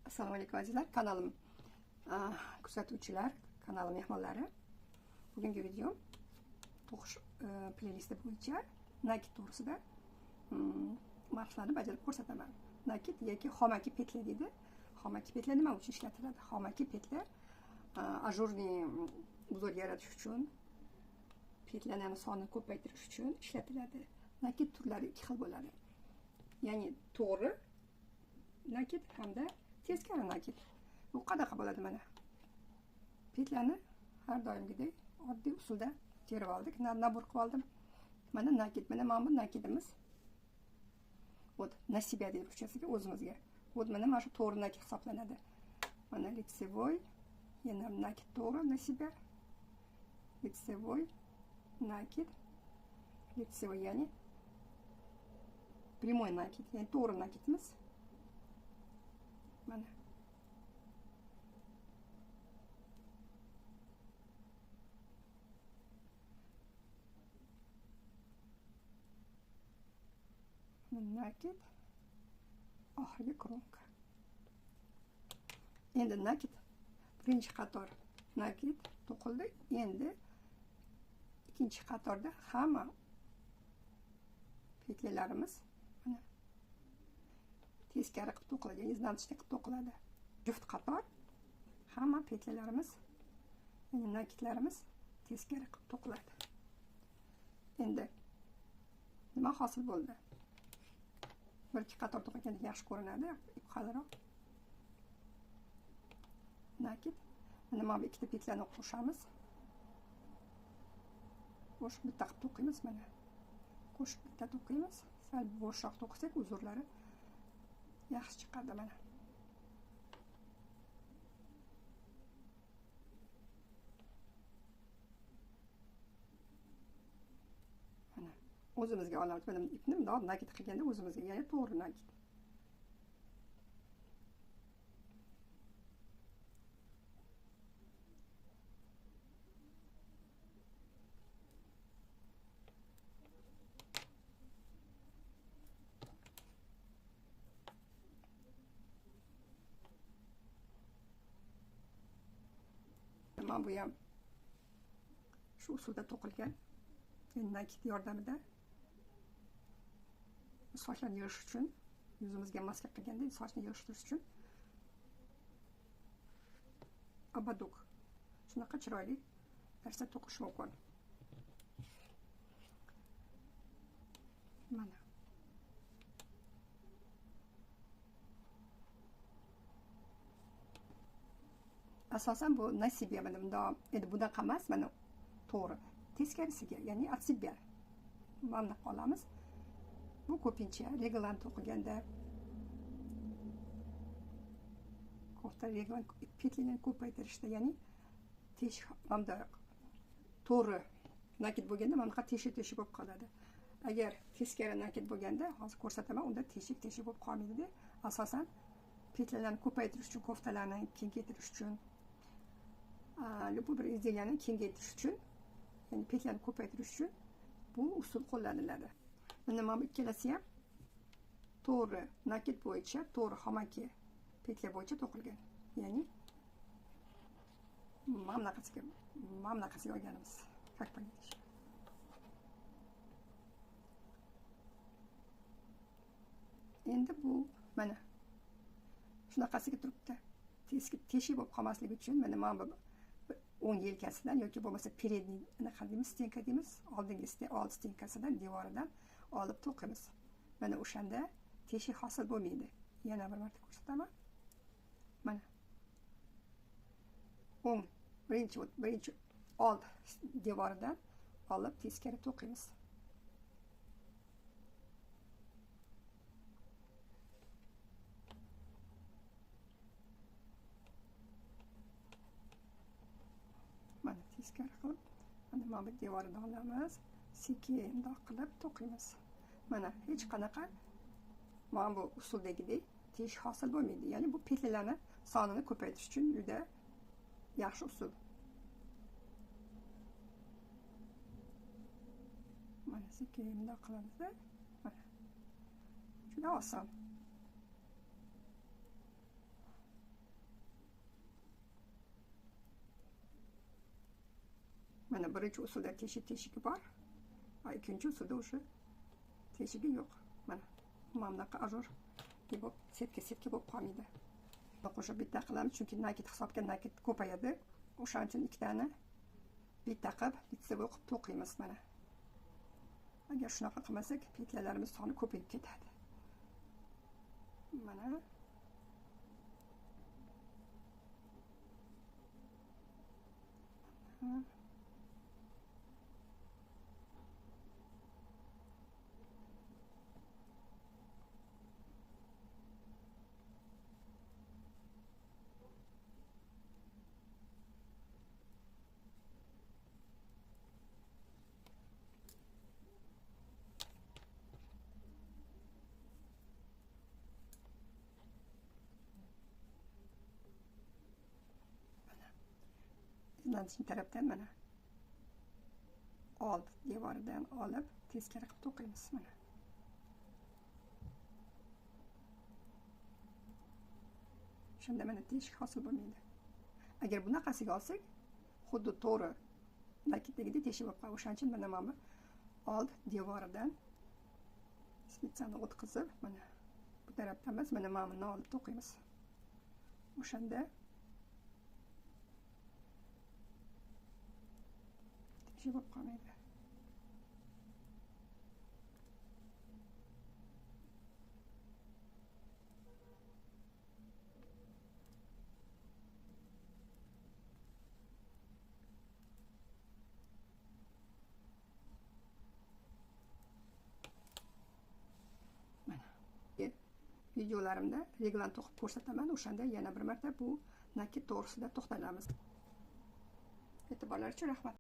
Assalomu alaykum azizlar, kanalim kuzatuvchilar, kanalim mehmonlari. Bugungi video to'qish playlisti bo'yicha nakit to'g'risida mashqlarni bajarib ko'rsataman. Nakit yoki xomaki petla deydi. Xomaki petla nima uchun ishlatiladi? Xomaki petla ajurniy uzor yaratish uchun, petlarning sonini ko'paytirish uchun ishlatiladi. Nakit turlari ikki xil bo'ladi. Ya'ni to'g'ri nakit hamda teskari nakit. Bu qanaqa bo'ladi mana? Petlarni har doimgidek oddiy usulda terib oldik, nabor qilib oldim. Mana nakit, mana bu nakitimiz. Вот на себя deydi ruschasiga, o'zimizga. Вот mana shu to'g'ri nakit hisoblanadi. Mana лицевой, yana nakit to'g'ri на себя. Лицевой nakit, лицевой ya'ni прямой nakit, ya'ni to'g'ri nakitimiz. Mana nakit oxirgi kronka. Endi nakit birinchi qator nakit to'qildi. Endi ikkinchi qatorda hamma petlalarimiz mana teskari qilib to'qiladi, ya'ni iznanchalik qilib to'qiladi. Juft qator hamma petlalarimiz, ya'ni nakitlarimiz teskari qilib to'qiladi. Endi nima hosil bo'ldi? Bir ikki qator to'qilganda yaxshi ko'rinadi, qadroq. Nakit. Mana bu ikkita petlarni qo'shamiz. Qo'shib bitta qilib to'qiymiz mana. Qo'shib bitta to'qiymiz. Sal bo'shroq to'qisak uzurlari yaxshi chiqadi mana. Mana o'zimizga olamiz. Mana ipni bundoq nakit qilganda o'zimizga, ya'ni to'g'ri nakit. Mana bu ham shu usulda to'qilgan. Endi nakit yordamida sochlarni yig'ish uchun, yuzimizga maska qilganda sochni yig'ishtirish uchun abaduk shunaqa chiroyli narsa to'qish mumkin. Mana asosan bu nasibiya, mana bundoq. Endi bunaqa emas, mana to'g'ri teskarisiga, ya'ni от себя mana qolamiz. Bu ko'pincha reglan to'qiganda, kofta reglan petlarini ko'paytirishda, ya'ni teshik hamda to'g'ri nakit bo'lganda mana bunaqa teshik bo'lib qoladi. Agar teskari nakit bo'lganda, hozir ko'rsataman, unda teshik bo'lib qolmaydi. Asosan petlalarni ko'paytirish uchun, koftalarni kengaytirish uchun, любой bir izdelaniyani kengaytirish uchun, ya'ni petlarni ko'paytirish uchun bu usul qo'llaniladi. Mana bu ikkalasi ham to'g'ri nakit bo'yicha, to'g'ri xomaki petla bo'yicha to'qilgan. Ya'ni mana bunaqasiga olganimiz. Как понять? Endi bu mana shunaqasiga turibdi. Teshik bo'lib qolmasligi uchun mana bu o'ng yelkasidan yoki bo'lmasa передний anaqa deymiz, stenka deymiz, oldingi old stenkasidan, devoridan olib to'qimiz. Mana o'shanda teshik hosil bo'lmaydi. Yana bir marta ko'rsataman. Mana o'ng birinchi old devoridan olib teskari to'qimiz. Mana teskari qilib, mana bu devordan olamiz, sekin bundoq qilib to'qiymiz. Mana hech qanaqa mana bu usuldagidek teshik hosil bo'lmaydi. Ya'ni bu petlalarni sonini ko'paytirish uchun juda yaxshi usul. Mana sekin bundoq qilamiz-da. Mana juda oson. Mana birinchi usulda teshigi bor. Ikkinchi usulda o'sha teshigi yo'q. Mana bunaqa ajur bo'lib setka bo'lib qolmaydi. Qo'shib bitta qilamiz, chunki nakit hisobga nakit ko'payadi. O'shaning uchun ikkitani bitta qilib, bitta o'qib to'qiymiz mana. Agar shunaqa qilmasak, petlalarimiz soni ko'payib ketadi. Mana izlanishni tarafdan mana old devoridan olib teskari qilib to'qiymiz mana. Shunda mana teshik hosil bo'lmaydi. Agar bunaqasiga olsak, xuddi to'g'ri nakitdagidek teshik bo'lib qoladi. O'shaning uchun mana bu old devoridan spitsani o'tkazib, mana bu tarafdan emas, mana bundan olib to'qiymiz. O'shanda bo'lib qolmaydi. Mana videolarimda reglan to'qib ko'rsataman. O'shanda yana bir marta bu nakit to'g'risida to'xtalamiz. E'tiborlar uchun rahmat.